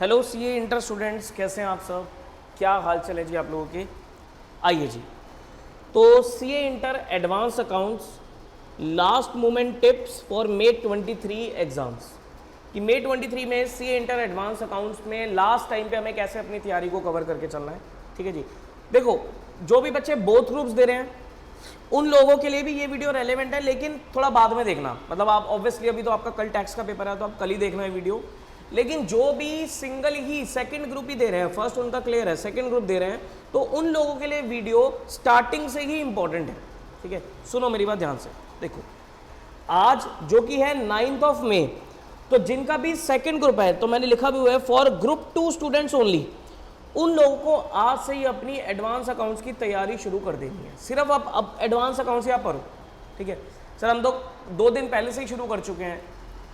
Hello CA inter students, कैसे हैं आप सब? क्या हाल चाल है जी आप लोगों के? आइए जी, तो CA inter advance accounts last moment tips for may 23 exams कि मे 23 में सीए इंटर एडवांस अकाउंट्स में लास्ट टाइम पे हमें कैसे अपनी तैयारी को कवर करके चलना है। ठीक है जी, देखो जो भी बच्चे बोथ ग्रुप्स दे रहे हैं उन लोगों के लिए भी ये वीडियो रेलेवेंट है, लेकिन थोड़ा बाद में देखना। मतलब आप ऑब्वियसली अभी तो आपका कल टैक्स का पेपर है तो आप कल ही देखना है वीडियो, लेकिन जो भी सिंगल ही सेकंड ग्रुप ही दे रहे हैं, फर्स्ट उनका क्लियर है, सेकंड ग्रुप दे रहे हैं, तो उन लोगों के लिए वीडियो स्टार्टिंग से ही इंपॉर्टेंट है। ठीक है, सुनो मेरी बात ध्यान से। देखो आज जो कि है 9th ऑफ मे, तो जिनका भी सेकंड ग्रुप है तो मैंने लिखा भी हुआ है फॉर ग्रुप 2 स्टूडेंट्स ओनली, उन लोगों को आज से ही अपनी एडवांस अकाउंट्स की तैयारी शुरू कर देनी है। सिर्फ अब एडवांस अकाउंट्स या पढ़ो। ठीक है सर, हम तो 2 दिन पहले से ही शुरू कर चुके हैं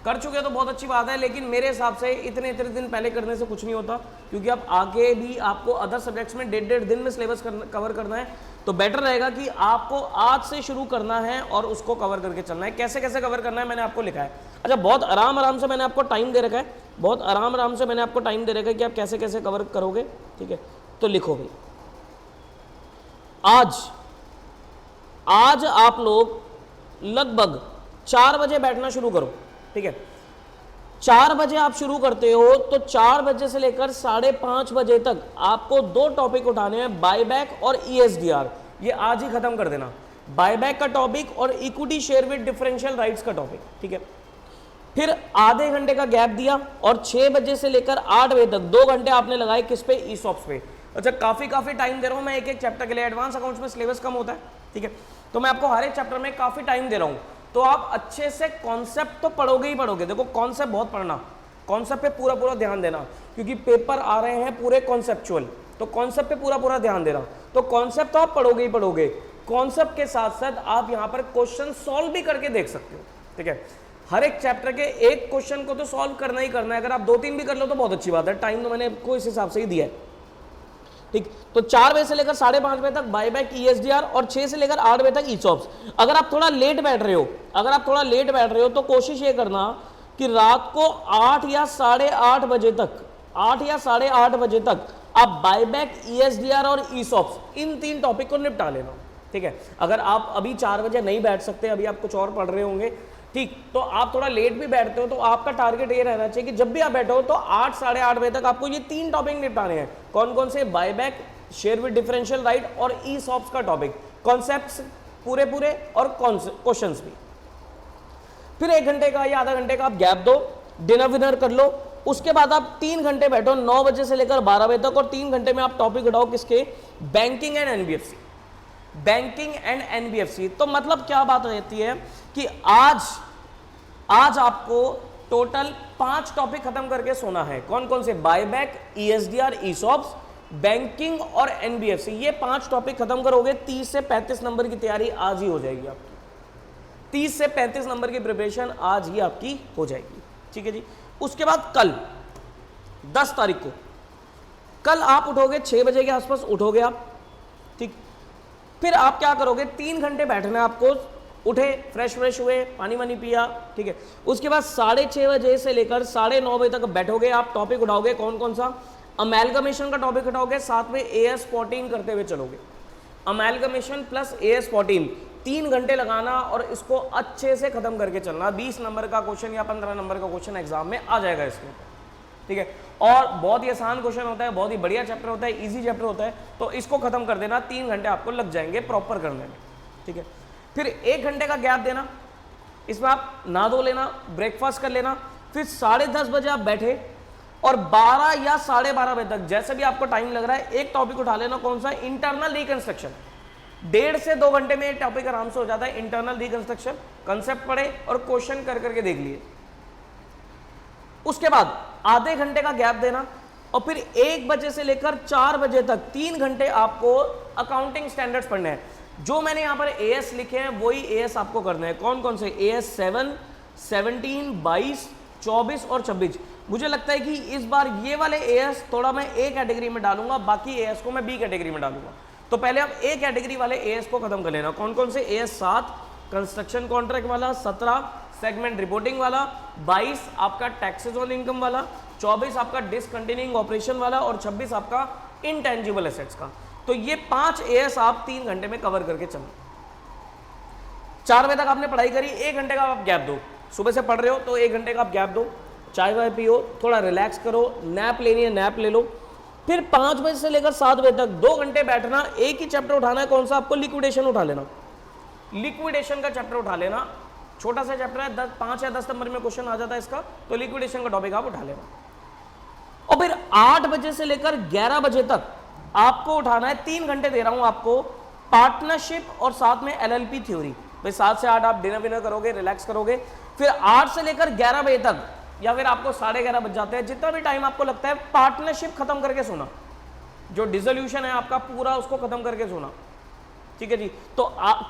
तो बहुत अच्छी बात है, लेकिन मेरे हिसाब से इतने दिन पहले करने से कुछ नहीं होता, क्योंकि अब आगे भी आपको अदर सब्जेक्ट्स में 1.5 दिन में सिलेबस कवर करना है, तो बेटर रहेगा कि आपको आज से शुरू करना है और उसको कवर करके चलना है। कैसे कैसे कवर करना है मैंने आपको लिखा है। अच्छा, बहुत आराम से मैंने आपको टाइम दे रखा है, बहुत आराम से मैंने आपको टाइम दे रखा है कि आप कैसे कैसे कवर करोगे। ठीक है, तो लिखो भाई, आज आप लोग लगभग 4 बजे बैठना शुरू करो। ठीक है, 4 बजे आप शुरू करते हो तो 4 बजे से लेकर 5:30 बजे तक आपको 2 टॉपिक उठाने हैं, बायबैक और ईएसडीआर। ये आज ही खत्म कर देना, बायबैक का टॉपिक और equity share with differential rights का टॉपिक। ठीक है, फिर आधे घंटे का गैप दिया और 6 बजे से लेकर 8 बजे तक 2 घंटे आपने लगाए किस पे? ईसॉप्स पे। अच्छा, काफी टाइम दे रहा हूं मैं एक चैप्टर के लिए, एडवांस अकाउंट्स में सिलेबस कम होता है। ठीक है, तो मैं आपको हर एक चैप्टर में काफी टाइम दे रहा हूं, तो आप अच्छे से कॉन्सेप्ट तो पढ़ोगे ही पढ़ोगे। देखो कॉन्सेप्ट बहुत पढ़ना, कॉन्सेप्ट पे पूरा ध्यान देना, क्योंकि पेपर आ रहे हैं पूरे कॉन्सेप्चुअल, तो कॉन्सेप्ट पे पूरा ध्यान देना। तो कॉन्सेप्ट तो आप पढ़ोगे ही पढ़ोगे, कॉन्सेप्ट के साथ साथ आप यहाँ पर क्वेश्चन सॉल्व भी करके देख सकते हो। ठीक है, हर एक चैप्टर के एक क्वेश्चन को तो सॉल्व करना ही करना है। अगर आप 2-3 भी कर लो तो बहुत अच्छी बात है, टाइम तो मैंने आपको इस हिसाब से ही दिया है। ठीक, तो 4 बजे से लेकर 5:30 बजे तक बायबैक ईएसडीआर और 6 से लेकर 8 बजे तक ईसॉप्स। अगर आप थोड़ा लेट बैठ रहे हो तो कोशिश ये करना कि रात को 8 या 8:30 बजे तक आप बायबैक ईएसडीआर और ईसॉप्स इन 3 टॉपिक को निपटा लेना। ठीक है, अगर आप अभी 4 बजे नहीं बैठ सकते, अभी आप कुछ और पढ़ रहे होंगे, ठीक, तो आप थोड़ा लेट भी बैठते हो तो आपका टारगेट ये रहना चाहिए कि जब भी आप बैठो तो 8 साढ़े 8 बजे तक आपको ये 3 टॉपिक निपटाने हैं। कौन कौन से? Buyback, share with differential right और ईसॉप्स का टॉपिक, कॉन्सेप्ट्स पूरे और क्वेश्चंस भी। फिर 1 घंटे का या आधा घंटे का आप गैप दो, डिनर विनर कर लो, उसके बाद आप 3 घंटे बैठो 9 बजे से लेकर 12 बजे तक, और 3 घंटे में आप टॉपिक उठाओ किसके? Banking and NBFC. Banking and NBFC, तो मतलब क्या बात रहती है कि आज आपको टोटल 5 टॉपिक खत्म करके सोना है। कौन कौन से? बायबैक, ईएसडीआर, ईसॉप्स, बैंकिंग और एनबीएफसी। ये 5 टॉपिक खत्म करोगे, 30 से 35 नंबर की तैयारी आज ही हो जाएगी आपकी। 30 से 35 नंबर की प्रिपरेशन आज ही आपकी हो जाएगी। ठीक है जी, उसके बाद कल 10 तारीख को कल आप उठोगे 6 बजे के आसपास उठोगे आप। ठीक, फिर आप क्या करोगे? 3 घंटे बैठना है आपको। उठे, फ्रेश हुए, पानी वानी पिया। ठीक है, उसके बाद 6:30 बजे से लेकर 9:30 बजे तक बैठोगे आप, टॉपिक उठाओगे। कौन कौन सा? अमेलगमेशन का टॉपिक उठाओगे, साथ में AS14 करते हुए चलोगे। अमेलगमेशन प्लस AS14 3 घंटे लगाना और इसको अच्छे से खत्म करके चलना। 20 नंबर का क्वेश्चन या 15 नंबर का क्वेश्चन एग्जाम में आ जाएगा इसमें। ठीक है, और बहुत ही आसान क्वेश्चन होता है, बहुत ही बढ़िया चैप्टर होता है, इजी चैप्टर होता है, तो इसको खत्म कर देना। 3 घंटे आपको लग जाएंगे प्रॉपर करने में। ठीक है, फिर 1 घंटे का गैप देना, इसमें आप नहा धो लेना, ब्रेकफास्ट कर लेना, फिर 10:30 बजे आप बैठे और 12 या 12:30 बजे तक जैसे भी आपको टाइम लग रहा है एक टॉपिक उठा लेना। कौन सा? Internal reconstruction. 1.5 से 2 घंटे में एक टॉपिक आराम से हो जाता है। इंटरनल रिकंस्ट्रक्शन, कंसेप्ट पढ़े और क्वेश्चन कर करके देख लिए। उसके बाद आधे घंटे का गैप देना और फिर 1 बजे से लेकर 4 बजे तक 3 घंटे आपको अकाउंटिंग स्टैंडर्ड्स पढ़ने हैं। जो मैंने यहां पर एएस लिखे हैं वही एएस आपको करने हैं। कौन कौन से? AS 7, 17, 22, 24 और 26। मुझे लगता है कि इस बार ये वाले एएस थोड़ा मैं A कैटेगरी में डालूंगा, बाकी एएस को मैं B कैटेगरी में डालूंगा। तो पहले आप A कैटेगरी वाले एएस को खत्म कर लेना। कौन कौन से? AS 7 कंस्ट्रक्शन कॉन्ट्रैक्ट वाला, 17 सेगमेंट रिपोर्टिंग वाला, 22 आपका टैक्सेस ऑन इनकम वाला, 24 आपका डिसकंटिन्यूइंग ऑपरेशन वाला और 26 आपका इनटेंजिबल एसेट्स का। तो ये 5 एएस आप 3 घंटे में कवर करके चलो। 4 बजे तक आपने पढ़ाई करी, 1 घंटे का आप गैप दो, सुबह से पढ़ रहे हो तो 1 घंटे का आप गैप दो, चाय वाय पियो, थोड़ा रिलैक्स करो, नैप लेनी है नैप ले लो, फिर 5 बजे से लेकर 7 बजे तक 2 घंटे बैठना, एक ही चैप्टर उठाना है, कौन सा? आपको लिक्विडेशन उठा लेना, लिक्विडेशन का चैप्टर उठा लेना, छोटा सा चैप्टर है, 5 या 10 नंबर में क्वेश्चन आ जाता है इसका, तो लिक्विडेशन का टॉपिक आप उठा लेना। और फिर 8 बजे से लेकर 11 बजे तक आपको उठाना है, 3 घंटे दे रहा हूं आपको, पार्टनरशिप और साथ में एलएलपी थ्योरी। भाई 7 से 8 आप डिनर विनर करोगे, रिलैक्स करोगे, फिर 8 से लेकर 11 बजे तक या फिर आपको 11:30 बज जाते हैं, जितना भी टाइम आपको लगता है, पार्टनरशिप खत्म करके सोना, जो डिसोल्यूशन है आपका पूरा उसको खत्म करके सोना। ठीक है जी। तो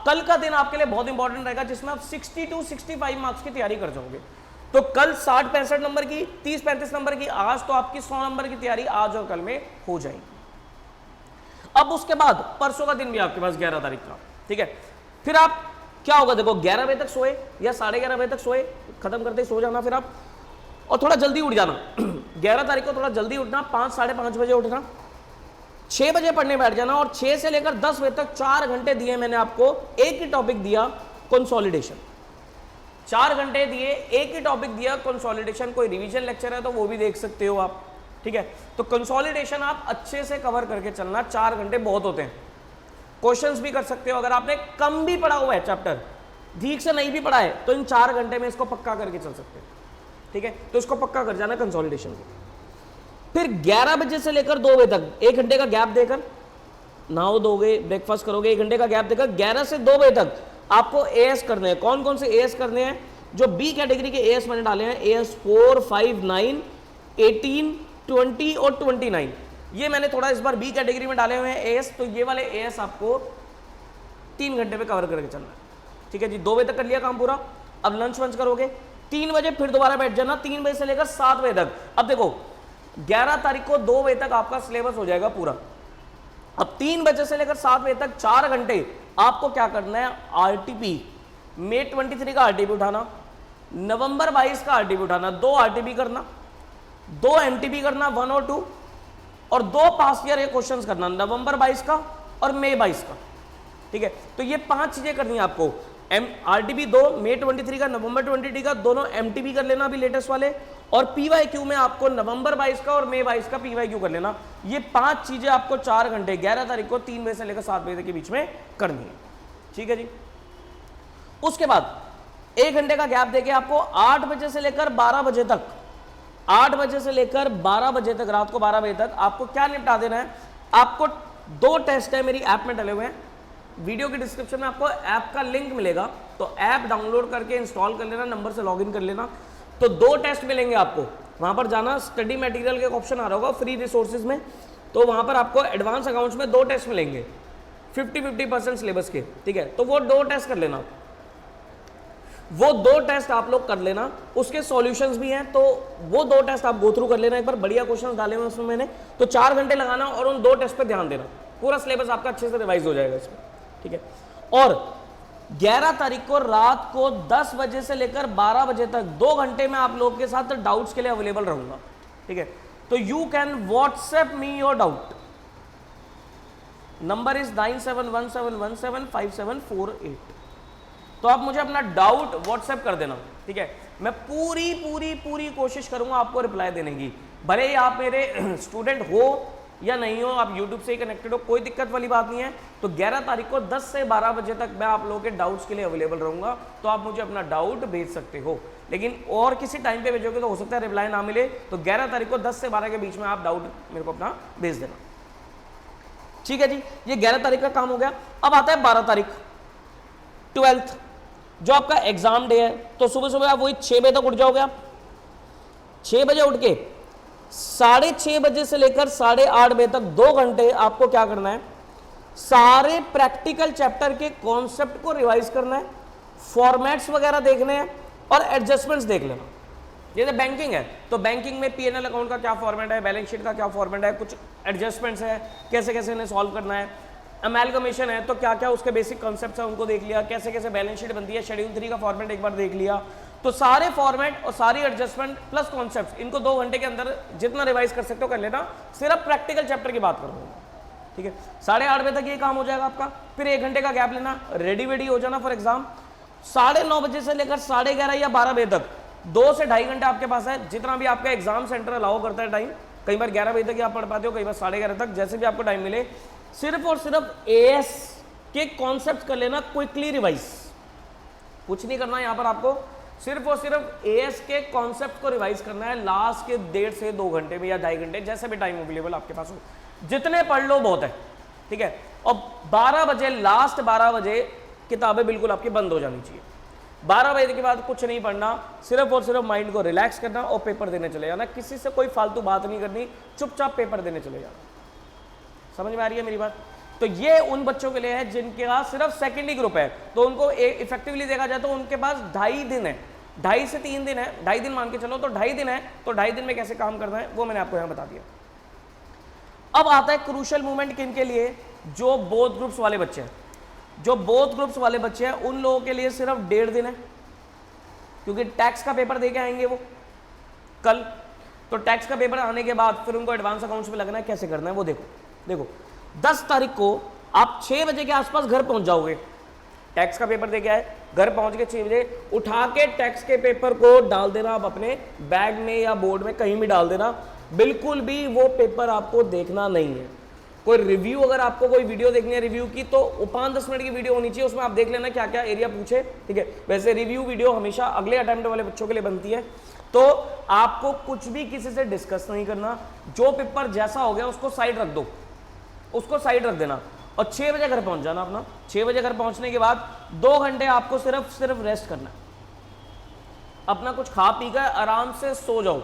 कल का दिन आपके लिए बहुत इंपॉर्टेंट रहेगा, जिसमें आप 60 to 65 मार्क्स की तैयारी कर जाओगे। तो कल 60-65 नंबर की, 30-35 नंबर की, आज तो आपकी 100 नंबर की तैयारी आज और कल में हो जाएगी। अब उसके बाद परसों का दिन भी आपके पास 11 तारीख का, ठीक है। फिर आप क्या होगा, देखो 11 बजे तक सोए या 11:30 बजे तक सोए, खत्म करते सो जाना फिर आप, और थोड़ा जल्दी उठ जाना 11 तारीख को थोड़ा जल्दी उठना, 5-5:30 बजे उठना, 6 बजे पढ़ने बैठ जाना, और 6 से लेकर 10 बजे तक 4 घंटे दिए मैंने आपको, एक ही टॉपिक दिया कंसोलिडेशन, 4 घंटे दिए, एक ही टॉपिक दिया कंसोलिडेशन। कोई रिवीजन लेक्चर है तो वो भी देख सकते हो आप, ठीक है। तो कंसोलिडेशन आप अच्छे से कवर करके चलना, 4 घंटे बहुत होते हैं। क्वेश्चंस भी कर सकते हो, अगर आपने कम भी पढ़ा हुआ है चैप्टर, ठीक से नहीं भी पढ़ा है, तो इन 4 घंटे में इसको पक्का करके चल सकते हैं, ठीक है। तो इसको पक्का कर जाना कंसोलिडेशन को। फिर 11 बजे से लेकर 2 बजे तक 1 घंटे का गैप देकर नहाओ धोगे, ब्रेकफास्ट करोगे, 1 घंटे का गैप देकर 11 से 2 बजे तक आपको एएस करने हैं। कौन कौन से एएस करने हैं? जो बी कैटेगरी के एएस मैंने डाले हैं, एएस 4, 5, 9, 18, 20 और 29, ये मैंने थोड़ा इस बार बी कैटेगरी में डाले हुए हैं एएस। तो ये वाले एएस आपको 3 घंटे में कवर करके चलना है, ठीक है जी। 2 बजे तक कर लिया काम पूरा, अब लंच वंच करोगे, 3 बजे फिर दोबारा बैठ जाना, 3 बजे से लेकर 7 बजे तक। अब देखो 11 तारीख को 2 बजे तक आपका सिलेबस हो जाएगा पूरा। अब 3 बजे से लेकर 7 बजे तक 4 घंटे आपको क्या करना है? आरटीपी, मई 23 का आरटीपी उठाना, नवंबर 22 का आरटीपी उठाना, 2 आरटीपी करना, 2 एमटीपी करना 1 और 2, और 2 पास ईयर क्वेश्चंस करना, नवंबर 22 का और मई 22 का, ठीक है। तो ये 5 चीजें करनी है आपको। आरटीपी 2, मई 23 का, नवंबर 23 का, दोनों एमटीपी कर लेना अभी लेटेस्ट वाले, और पीवाईक्यू में आपको नवंबर 22 का और मई 22 का पीवाईक्यू कर लेना। ये 5 चीजें आपको 4 घंटे 11 तारीख को 3 बजे से लेकर 7 बजे के बीच में करनी है, ठीक है जी। उसके बाद 1 घंटे का गैप देके आपको 8 बजे से लेकर 12 बजे तक, 8 बजे से लेकर 12 बजे तक, रात को 12 बजे तक आपको क्या निपटा देना है? आपको 2 टेस्ट है मेरी ऐप में डले हुए हैं, वीडियो के डिस्क्रिप्शन में आपको ऐप का लिंक मिलेगा, तो ऐप डाउनलोड करके इंस्टॉल कर लेना, नंबर से लॉगिन कर लेना। तो 2 टेस्ट मिलेंगे आपको, वहां पर जाना, स्टडी मटेरियल के ऑप्शन आ रहा होगा फ्री रिसोर्सेज में, तो वहां पर आपको एडवांस अकाउंट्स में 2 टेस्ट मिलेंगे 50-50% सिलेबस के, ठीक है। तो वो 2 टेस्ट कर लेना, वो 2 टेस्ट आप लोग कर लेना, उसके सॉल्यूशंस भी हैं, तो वो 2 टेस्ट आप गो थ्रू कर लेना एक बार, बढ़िया क्वेश्चंस डाले हुए उसमें मैंने। तो 4 घंटे लगाना और उन 2 टेस्ट पे ध्यान देना, पूरा सिलेबस आपका अच्छे से रिवाइज हो जाएगा इसमें, ठीक है। और 11 तारीख को रात को 10 बजे से लेकर 12 बजे तक 2 घंटे में आप लोगों के साथ डाउट्स के लिए अवेलेबल रहूंगा, ठीक है। तो you can WhatsApp me your doubt, number is 9717175748। तो आप मुझे अपना डाउट व्हाट्सएप कर देना, ठीक है। मैं पूरी पूरी पूरी कोशिश करूंगा आपको रिप्लाई देने की, भले ही आप मेरे स्टूडेंट हो या नहीं हो, आप यूट्यूब से ही कनेक्टेड हो, कोई दिक्कत वाली बात नहीं है। तो 11 तारीख को 10 से 12 बजे तक मैं आप लोगों के डाउट्स के लिए अवेलेबल रहूंगा, तो आप मुझे अपना डाउट भेज सकते हो। लेकिन और किसी टाइम पे भेजोगे तो हो सकता है रिप्लाई ना मिले, तो 11 तारीख को 10 से 12 के बीच में आप डाउट मेरे को अपना भेज देना, ठीक है जी। ये 11 तारीख का काम हो गया। अब आता है 12 तारीख 12th, जो आपका एग्जाम डे है। तो सुबह सुबह आप वही 6 बजे तक उठ जाओगे, आप 6 बजे उठ के 6:30 बजे से लेकर 8:30 बजे तक 2 घंटे आपको क्या करना है? सारे प्रैक्टिकल चैप्टर के कॉन्सेप्ट को रिवाइज करना है, फॉर्मेट्स वगैरह देखने हैं और एडजस्टमेंट्स देख लेना। जैसे बैंकिंग है तो बैंकिंग में पीएनएल अकाउंट का क्या फॉर्मेट है, बैलेंस शीट का क्या फॉर्मेट है, कुछ एडजस्टमेंट्स है, कैसे कैसे इन्हें सॉल्व करना है। अमेलगमेशन है तो क्या क्या उसके बेसिक कॉन्सेप्ट्स है उनको देख लिया, कैसे कैसे बैलेंस शीट बनती है, शेड्यूल 3 का फॉर्मेट एक बार देख लिया, तो सारे फॉर्मेट और सारी एडजस्टमेंट प्लस कॉन्सेप्ट इनको 2 घंटे के अंदर जितना रिवाइज कर सकते हो कर लेना। सिर्फ प्रैक्टिकल चैप्टर की बात करूंगा, ठीक है। 8:30 बजे तक ये काम हो जाएगा आपका, फिर 1 घंटे का गैप लेना, रेडी वेडी हो जाना फॉर एग्जाम। 9:30 बजे से लेकर 11:30 या 12 बजे तक 2 से 2.5 घंटे आपके पास है, जितना भी आपका एग्जाम सेंटर अलाउ करता है टाइम। कई बार 11 बजे तक आप पढ़ पाते हो, कई बार 11:30 तक, जैसे भी आपको टाइम मिले। सिर्फ और सिर्फ एएस के कॉन्सेप्ट कर लेना, क्विकली रिवाइज, कुछ नहीं करना यहाँ पर आपको, सिर्फ और सिर्फ एएस के कॉन्सेप्ट को रिवाइज करना है लास्ट के 1.5 से 2 घंटे में या 2.5 घंटे, जैसे भी टाइम अवेलेबल आपके पास हो, जितने पढ़ लो बहुत है, ठीक है। और 12 बजे, लास्ट 12 बजे किताबें बिल्कुल आपकी बंद हो जानी चाहिए। 12 बजे के बाद कुछ नहीं पढ़ना, सिर्फ और सिर्फ माइंड को रिलैक्स करना और पेपर देने चले जाना। किसी से कोई फालतू बात नहीं करनी, चुपचाप पेपर देने चले जाना। समझ में आ रही है मेरी बात? तो ये उन बच्चों के लिए है जिनके पास सिर्फ सेकेंडरी ग्रुप है, तो उनको इफेक्टिवली देखा जाए तो उनके पास 2.5 दिन है, 2.5 से 3 दिन है, 2.5 दिन मान के चलो, तो 2.5 दिन है, तो 2.5 दिन में कैसे काम करना है वो मैंने आपको यहाँ बता दिया। अब आता है क्रूशियल मोमेंट किन के लिए, जो बोथ ग्रुप्स वाले बच्चे हैं। जो बोथ ग्रुप्स वाले बच्चे हैं उन लोगों के लिए सिर्फ 1.5 दिन है, क्योंकि टैक्स का पेपर देके आएंगे वो कल, तो टैक्स का पेपर आने के बाद फिर उनको एडवांस अकाउंट्स में लगना है, कैसे करना है वो देखो 10 तारीख को आप 6 बजे के आसपास घर पहुंच जाओगे, टैक्स का पेपर देके आए, घर पहुंच के 6 बजे उठा के टैक्स के पेपर को डाल देना आप अपने बैग में या बोर्ड में, कहीं भी डाल देना, बिल्कुल भी वो पेपर आपको देखना नहीं है। कोई रिव्यू, अगर आपको कोई वीडियो देखनी है रिव्यू की, तो 5-10 मिनट की वीडियो होनी चाहिए, उसमें आप देख लेना क्या क्या एरिया पूछे, ठीक है। वैसे रिव्यू वीडियो हमेशा अगले अटेम्प्ट वाले बच्चों के लिए बनती है, तो आपको कुछ भी किसी से डिस्कस नहीं करना, जो पेपर जैसा हो गया उसको साइड रख दो, उसको साइड रख देना और 6 बजे घर पहुंच जाना अपना। 6 बजे घर पहुंचने के बाद 2 घंटे आपको सिर्फ रेस्ट करना है, अपना कुछ खा पी कर आराम से सो जाओ।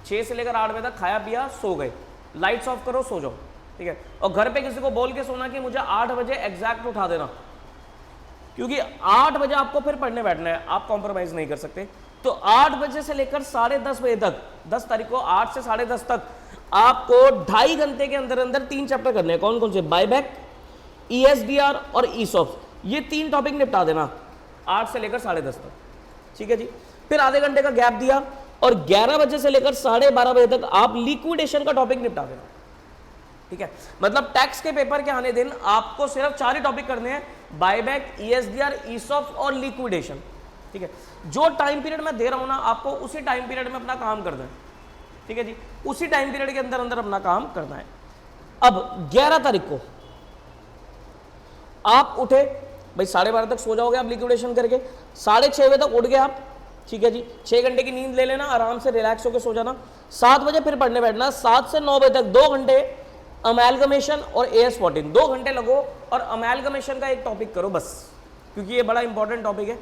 6 से लेकर 8 बजे तक खाया पिया सो गए, लाइट्स ऑफ करो सो जाओ, ठीक है। और घर पे किसी को बोल के सोना कि मुझे 8 बजे एग्जैक्ट उठा देना, क्योंकि 8 बजे आपको फिर पढ़ने बैठना है, आप कॉम्प्रोमाइज नहीं कर सकते। तो 8 बजे से लेकर 10:30 बजे तक, 10 तारीख को 8 से 10:30 तक आपको 2.5 घंटे के अंदर अंदर 3 चैप्टर करने हैं। कौन कौन से? बायबैक, ESDR और ESOPs, ये 3 टॉपिक निपटा देना 8 से लेकर 10:30 तक, ठीक है जी। फिर आधे घंटे का गैप दिया और 11 बजे से लेकर 12:30 बजे तक आप लिक्विडेशन का टॉपिक निपटा देना, ठीक है। मतलब टैक्स के पेपर के आने दिन आपको सिर्फ 4 ही टॉपिक करने हैं, बायबैक, ESDR, ESOPs और लिक्विडेशन, ठीक है। जो टाइम पीरियड मैं दे रहा हूं ना आपको, उसी टाइम पीरियड में अपना काम करना है, ठीक है जी, उसी टाइम पीरियड के अंदर अंदर अपना काम करना है। अब 11 तारीख को आप उठे, भाई 12:30 तक सो जाओगे आप लिक्विडेशन करके, 6:30 बजे तक उठ गए आप, ठीक है जी। 6 घंटे की नींद ले लेना, आराम से रिलैक्स होकर सो जाना। 7 बजे फिर पढ़ने बैठना, 7 से 9 बजे तक 2 घंटे अमेलगमेशन और AS14, 2 घंटे लगो और अमेलगमेशन का एक टॉपिक करो बस, क्योंकि ये बड़ा इंपॉर्टेंट टॉपिक है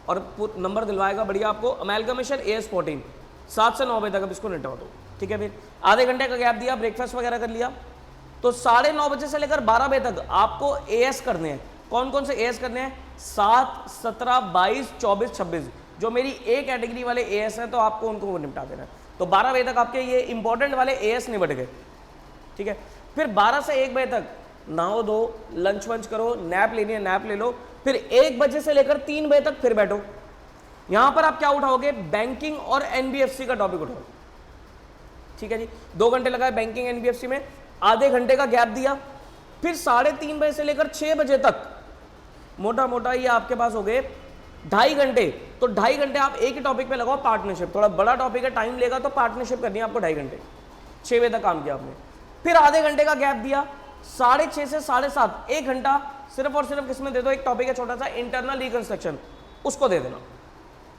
और नंबर दिलवाएगा बढ़िया आपको। अमेलगमेशन, AS14, 7 से 9 बजे तक अब इसको निपटा दो, ठीक है। फिर आधे घंटे का गैप दिया, ब्रेकफास्ट वगैरह कर लिया, तो 9:30 बजे से लेकर 12 बजे तक आपको AS करने हैं। कौन कौन से AS करने हैं? 7, 17, 22, 24, 26, जो मेरी A कैटेगरी वाले AS हैं तो आपको उनको निपटा देना है। तो 12 बजे तक आपके ये इंपॉर्टेंट वाले AS निपट गए, ठीक है। फिर 12 से 1 बजे तक नहाओ धो, लंच वंच करो, नैप लेनी है नैप ले लो। फिर 1 बजे से लेकर 3 बजे तक फिर बैठो। यहां पर आप क्या उठाओगे? बैंकिंग और NBFC का टॉपिक उठाओ, ठीक है जी। 2 घंटे लगाए बैंकिंग NBFC में, आधे घंटे का गैप दिया। फिर 3:30 बजे से लेकर 6 बजे तक मोटा मोटा ये आपके पास हो गए 2.5 घंटे। तो 2.5 घंटे आप एक ही टॉपिक पे लगाओ, पार्टनरशिप। थोड़ा बड़ा टॉपिक है, टाइम लेगा, तो पार्टनरशिप करनी है आपको 2.5 घंटे। 6 बजे तक काम किया आपने। फिर आधे घंटे का गैप दिया, 6:30 से 7:30 1 घंटा सिर्फ और सिर्फ किसमें दे दो? एक टॉपिक है छोटा सा, इंटरनल रिकंस्ट्रक्शन, उसको दे देना,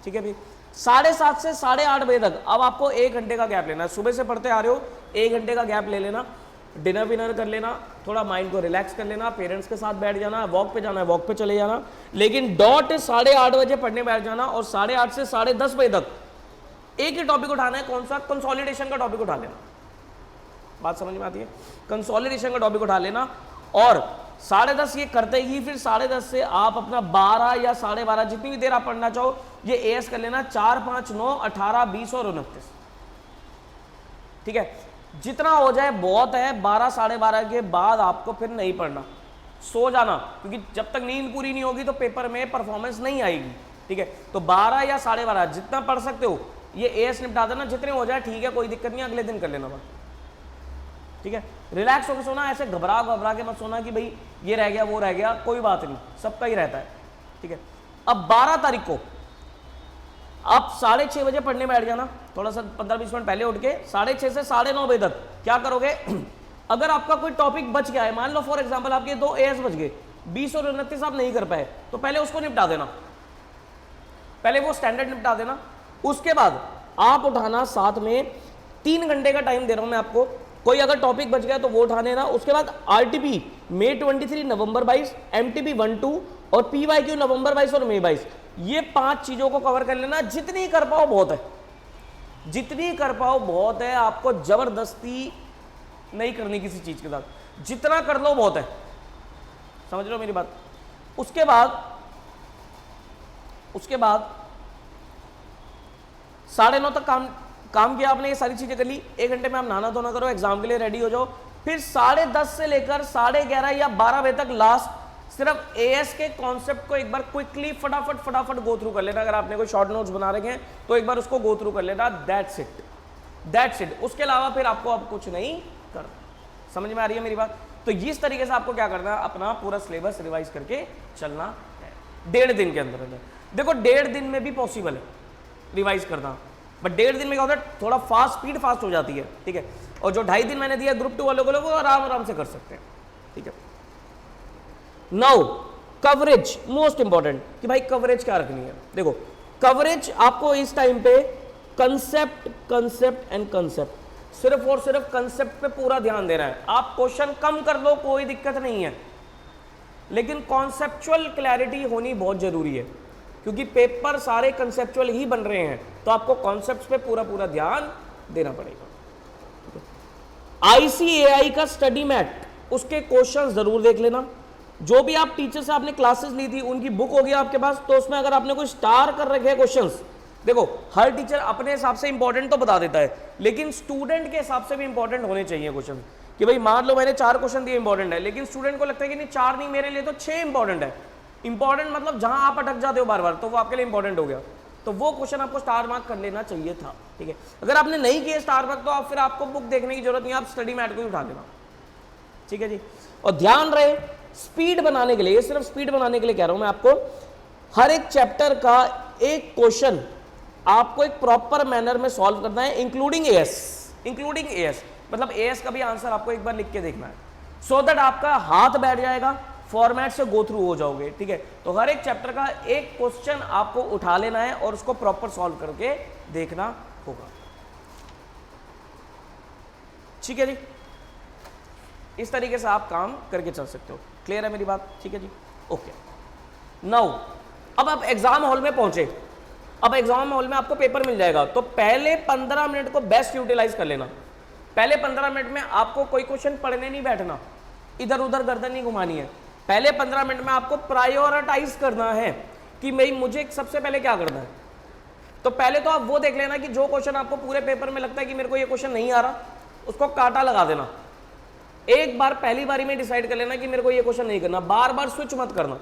ठीक है। फिर 7:30 से 8:30 बजे तक अब आपको 1 घंटे का गैप लेना है। सुबह से पढ़ते आ रहे हो, 1 घंटे का गैप ले लेना, डिनर विनर कर लेना, थोड़ा माइंड को रिलैक्स कर लेना, पेरेंट्स के साथ बैठ जाना, वॉक पे जाना है वॉक पे चले जाना, लेकिन डॉट 8:30 बजे पढ़ने बैठ जाना और 8:30 से 10:30 बजे तक एक ही टॉपिक उठाना है। कौन सा? कंसोलिडेशन का टॉपिक उठा लेना। बात समझ में आती है? कंसोलिडेशन का टॉपिक उठा लेना और 10:30 ये करते ही फिर 10:30 से आप अपना 12 या 12:30 जितनी भी देर आप पढ़ना चाहो ये AS कर लेना। 4, 5, 9, 18, 20 और 29, ठीक है। जितना हो जाए बहुत है। 12, 12:30 के बाद आपको फिर नहीं पढ़ना, सो जाना, क्योंकि जब तक नींद पूरी नहीं होगी तो पेपर में परफॉर्मेंस नहीं आएगी। ठीक है। तो 12 या 12:30 जितना पढ़ सकते हो ये एएस निपटा देना, जितने हो जाए ठीक है, कोई दिक्कत नहीं, अगले दिन कर लेना बात, ठीक है। रिलैक्स होकर सोना, ऐसे घबरा के मत सोना कि भाई ये रह गया वो रह गया, कोई बात नहीं, सबका ही रहता है, ठीक है। अब 12 तारीख को आप 6:30 बजे पढ़ने बैठ जाना, थोड़ा सा 15-20 मिनट पहले उठ के 6:30 से 9:30 बजे तक क्या करोगे अगर आपका कोई टॉपिक बच गया है, मान लो फॉर एग्जांपल आपके 2 एएस बच गए, 20 और 29 आप नहीं कर पाए, तो पहले उसको निपटा देना, पहले वो स्टैंडर्ड निपटा देना। उसके बाद आप उठाना, साथ में 3 घंटे का टाइम दे रहा हूं मैं आपको, कोई अगर टॉपिक बच गया तो वो उठा लेना। उसके बाद आरटीपी मई 23 नवंबर 22, एमटीपी 1-2 और पीवाईक्यू नवंबर 22 और मई 22, ये 5 चीजों को कवर कर लेना। जितनी कर पाओ बहुत है, जितनी कर पाओ बहुत है, आपको जबरदस्ती नहीं करनी किसी चीज के साथ, जितना कर लो बहुत है, समझ लो मेरी बात। उसके बाद 9:30 तक काम किया आपने, ये सारी चीजें कर ली, 1 घंटे में आप नहाना धोना करो, एग्जाम के लिए रेडी हो जाओ। फिर 10:30 से लेकर 11:30 या 12 बजे तक लास्ट सिर्फ एएस के कॉन्सेप्ट को एक बार क्विकली फटाफट गो थ्रू कर लेना। अगर आपने कोई शॉर्ट नोट्स बना रखे हैं तो एक बार उसको गो थ्रू कर लेना, दैट्स इट। उसके अलावा फिर आपको अब कुछ नहीं करना। समझ में आ रही है मेरी बात? तो इस तरीके से आपको क्या करना है, अपना पूरा सिलेबस रिवाइज करके चलना है 1.5 दिन के अंदर। देखो 1.5 दिन में भी पॉसिबल है रिवाइज करना, बट 1.5 दिन में क्या होता है, थोड़ा स्पीड फास्ट हो जाती है, ठीक है। और जो 2.5 दिन मैंने दिया ग्रुप 2 वालों को, वो आराम से कर सकते हैं, ठीक है। नाउ कवरेज मोस्ट इंपॉर्टेंट, कि भाई कवरेज क्या रखनी है। देखो कवरेज आपको इस टाइम पे कंसेप्ट एंड कंसेप्ट, सिर्फ और सिर्फ कंसेप्ट पे पूरा ध्यान देना है। आप क्वेश्चन कम कर लो कोई दिक्कत नहीं है, लेकिन कॉन्सेप्चुअल क्लैरिटी होनी बहुत जरूरी है, क्योंकि पेपर सारे कंसेप्चुअल ही बन रहे हैं, तो आपको कॉन्सेप्ट्स पे पूरा ध्यान देना पड़ेगा। आईसीएआई का स्टडी मैट, उसके क्वेश्चंस जरूर देख लेना। जो भी आप टीचर से आपने क्लासेस ली थी उनकी बुक होगी आपके पास, तो उसमें अगर आपने कोई स्टार कर रखे हैं क्वेश्चंस, देखो हर टीचर अपने हिसाब से इंपॉर्टेंट तो बता देता है, लेकिन स्टूडेंट के हिसाब से भी इंपॉर्टेंट होने चाहिए क्वेश्चन। कि भाई मान लो मैंने 4 क्वेश्चन दिए इंपॉर्टेंट है, लेकिन स्टूडेंट को लगता है कि नहीं 4 नहीं, मेरे लिए तो 6 इंपॉर्टेंट है। इंपॉर्टेंट मतलब जहां आप अटक जाते हो बार, तो वो आपके लिए इंपॉर्टेंट हो गया, तो वो क्वेश्चन आपको स्टार मार्क कर लेना चाहिए था, ठीक है। अगर आपने नहीं किया स्टार मार्क, तो आप फिर आपको बुक देखने की जरूरत नहीं, आप स्टडी मैट को ही उठा लेना, ठीक है जी। और ध्यान रहे स्पीड बनाने के लिए, ये सिर्फ स्पीड बनाने के लिए कह रहा हूं मैं आपको, हर एक चैप्टर का एक क्वेश्चन आपको एक प्रॉपर मैनर में सॉल्व करना है, इंक्लूडिंग एएस, मतलब एएस का भी आंसर आपको एक बार लिख के देखना है, सो दैट आपका हाथ बैठ जाएगा, फॉर्मेट से गो थ्रू हो जाओगे, ठीक है। तो हर एक चैप्टर का एक क्वेश्चन आपको उठा लेना है और उसको प्रॉपर सॉल्व करके देखना होगा, ठीक है जी। इस तरीके से आप काम करके चल सकते हो। क्लियर है मेरी बात? ठीक है जी, ओके। नाउ अब आप एग्जाम हॉल में पहुंचे, अब एग्जाम हॉल में आपको पेपर मिल जाएगा, तो पहले 15 मिनट को बेस्ट यूटिलाइज कर लेना। पहले 15 मिनट में आपको कोई क्वेश्चन पढ़ने नहीं बैठना, इधर उधर गर्दन नहीं घुमानी है। पहले 15 मिनट में आपको प्रायोरिटाइज करना है कि भाई मुझे सबसे पहले क्या करना है। तो पहले तो आप वो देख लेना कि जो क्वेश्चन आपको पूरे पेपर में लगता है कि मेरे को ये क्वेश्चन नहीं आ रहा, उसको कांटा लगा देना। एक बार पहली बारी में डिसाइड कर लेना कि मेरे को ये क्वेश्चन नहीं करना, बार बार स्विच मत करना।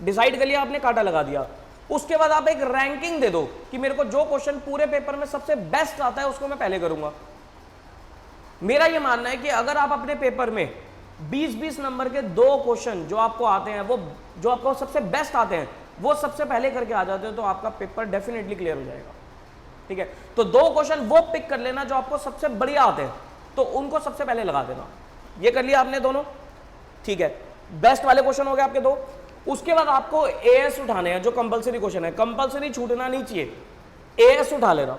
डिसाइड कर लिया आपने, कांटा लगा दिया, उसके बाद आप एक रैंकिंग दे दो कि मेरे को जो क्वेश्चन पूरे पेपर में सबसे बेस्ट आता है उसको मैं पहले करूंगा। मेरा ये मानना है कि अगर आप अपने पेपर में 20-20 नंबर के 2 क्वेश्चन जो आपको आते हैं, वो जो आपको सबसे बेस्ट आते हैं, वो सबसे पहले करके आ जाते हो, तो आपका पेपर डेफिनेटली क्लियर हो जाएगा, ठीक है। तो 2 क्वेश्चन वो पिक कर लेना जो आपको सबसे बढ़िया आते हैं, तो उनको सबसे पहले लगा देना। ये कर लिया आपने दोनों, ठीक है। बेस्ट वाले क्वेश्चन हो गए आपके 2। उसके बाद आपको एएस उठाने हैं, जो कंपलसरी क्वेश्चन है, कंपलसरी छूटना नहीं चाहिए, एएस उठा लेना।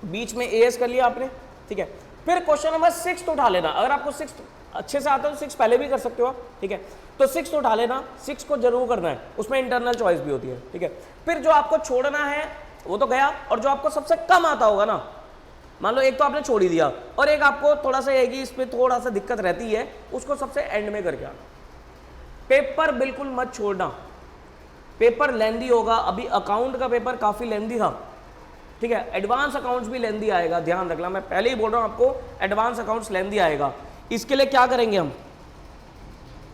बीच में एएस कर लिया आपने, ठीक है। फिर क्वेश्चन नंबर 6 उठा लेना। अगर आपको 6 अच्छे से आता है तो 6 पहले भी कर सकते हो आप, ठीक है। तो 6 उठा लेना, 6 को जरूर करना है, उसमें इंटरनल चॉइस भी होती है, ठीक है। फिर जो आपको छोड़ना है वो तो गया, और जो आपको सबसे कम आता होगा ना, मान लो एक तो आपने छोड़ ही दिया, और एक आपको थोड़ा सा है कि इसमें थोड़ा सा दिक्कत रहती है, उसको सबसे एंड में करके आना। पेपर बिल्कुल मत छोड़ना, पेपर लेंदी होगा। अभी अकाउंट का पेपर काफी लेंदी था, ठीक है। एडवांस अकाउंट्स भी लेंदी आएगा, ध्यान रखना, मैं पहले ही बोल रहा हूं आपको, एडवांस अकाउंट्स लेंदी आएगा। इसके लिए क्या करेंगे हम,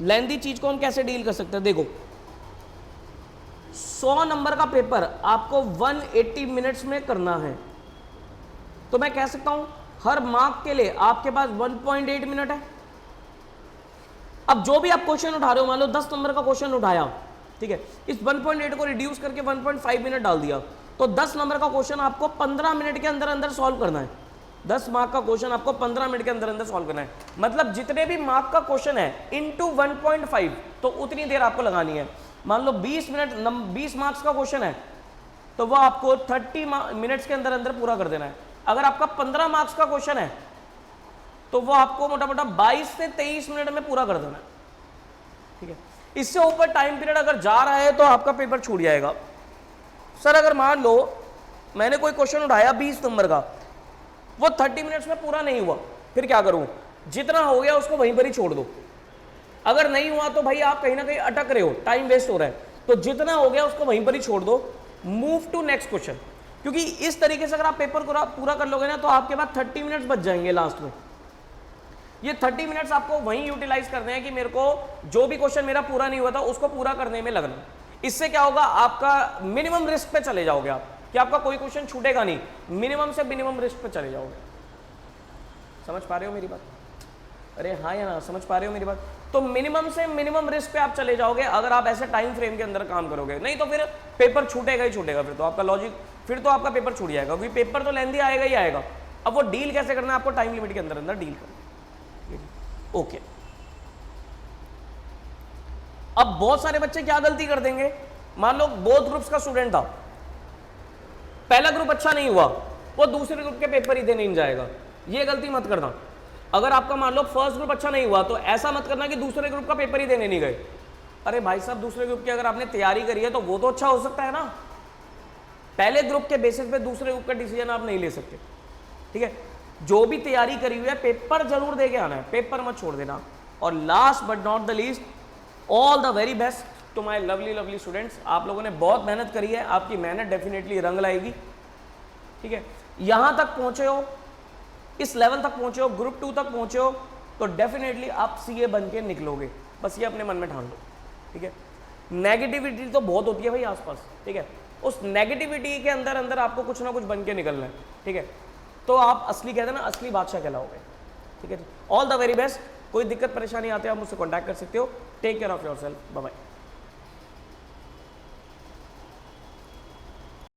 लेंदी चीज को हम कैसे डील कर सकते हैं, देखो 100 नंबर का पेपर आपको 180 मिनट्स में करना है, तो मैं कह सकता हूं हर मार्क के लिए आपके पास 1.8 मिनट है। अब जो भी आप क्वेश्चन उठा रहे हो, मान लो 10 नंबर का क्वेश्चन उठाया, ठीक है, इस 1.8 को रिड्यूस करके 1.5 मिनट डाल दिया, तो 10 नंबर का क्वेश्चन आपको 15 मिनट के अंदर अंदर सॉल्व करना है। 10 मार्क का क्वेश्चन आपको 15 मिनट के अंदर अंदर सॉल्व करना है। मतलब जितने भी मार्क का क्वेश्चन है इनटू 1.5, तो उतनी देर आपको लगानी है। मान लो 20 मार्क्स का क्वेश्चन है, तो वो आपको 30 मिनट्स के अंदर अंदर पूरा कर देना है। अगर आपका 15 मार्क्स का क्वेश्चन है, तो वो आपको मोटा मोटा 22 से 23 मिनट में पूरा कर देना है, ठीक है। इससे ऊपर टाइम पीरियड अगर जा रहा है तो आपका पेपर छूट जाएगा। सर अगर मान लो मैंने कोई क्वेश्चन उठाया 20 नंबर का, वो 30 मिनट्स में पूरा नहीं हुआ, फिर क्या करूं? जितना हो गया उसको वहीं पर ही छोड़ दो। अगर नहीं हुआ तो भाई आप कहीं ना कहीं अटक रहे हो, टाइम वेस्ट हो रहा है, तो जितना हो गया उसको वहीं पर ही छोड़ दो, मूव टू नेक्स्ट क्वेश्चन। क्योंकि इस तरीके से अगर आप पेपर पूरा कर लोगे ना, तो आपके पास 30 मिनट्स बच जाएंगे लास्ट में। ये 30 मिनट्स आपको वहीं यूटिलाइज करने हैं कि मेरे को जो भी क्वेश्चन मेरा पूरा नहीं हुआ था उसको पूरा करने में लगना। इससे क्या होगा, आपका मिनिमम रिस्क पे चले जाओगे आप, कि आपका कोई क्वेश्चन छूटेगा नहीं, मिनिमम से मिनिमम रिस्क पे चले जाओगे। समझ पा रहे हो मेरी बात? अरे हाँ या ना, समझ पा रहे हो मेरी बात? तो मिनिमम से मिनिमम रिस्क पे आप चले जाओगे अगर आप ऐसे टाइम फ्रेम के अंदर काम करोगे। नहीं तो फिर पेपर छूटेगा ही छूटेगा, फिर तो आपका लॉजिक, फिर तो आपका पेपर छूट जाएगा, क्योंकि पेपर तो लेंदी आएगा ही आएगा। अब वो डील कैसे करना है, आपको टाइम लिमिट के अंदर अंदर डील करना। ओके, अब बहुत सारे बच्चे क्या गलती कर देंगे, मान लो बोथ ग्रुप्स का स्टूडेंट था, पहला ग्रुप अच्छा नहीं हुआ, वो दूसरे ग्रुप के पेपर ही देने नहीं जाएगा। ये गलती मत करना। अगर आपका मान लो फर्स्ट ग्रुप अच्छा नहीं हुआ, तो ऐसा मत करना कि दूसरे ग्रुप का पेपर ही देने नहीं गए। अरे भाई साहब, दूसरे ग्रुप की अगर आपने तैयारी करी है तो वो तो अच्छा हो सकता है ना। पहले ग्रुप के बेसिस पे दूसरे ग्रुप का डिसीजन आप नहीं ले सकते, ठीक है। जो भी तैयारी करी हुई है पेपर जरूर दे के आना है, पेपर मत छोड़ देना। और last but not the least, all the very best to my lovely lovely students. आप लोगों ने बहुत मेहनत करी है, आपकी मेहनत डेफिनेटली रंग लाएगी, ठीक है। यहां तक पहुंचे हो, इस लेवल तक पहुंचे हो, ग्रुप 2 तक पहुंचे हो, तो डेफिनेटली आप सीए बन के निकलोगे। बस ये अपने मन में ठान लो, ठीक है। नेगेटिविटी तो बहुत होती है भाई आसपास, ठीक है। उस नेगेटिविटी के अंदर अंदर आपको कुछ ना कुछ बन के निकलना है, ठीक है। तो आप असली कहते हैं ना, असली बादशाह कहलाओगे, ठीक है। All the very best. कोई दिक्कत परेशानी आती है आप मुझसे कॉन्टैक्ट कर सकते हो। Take care of yourself, bye bye.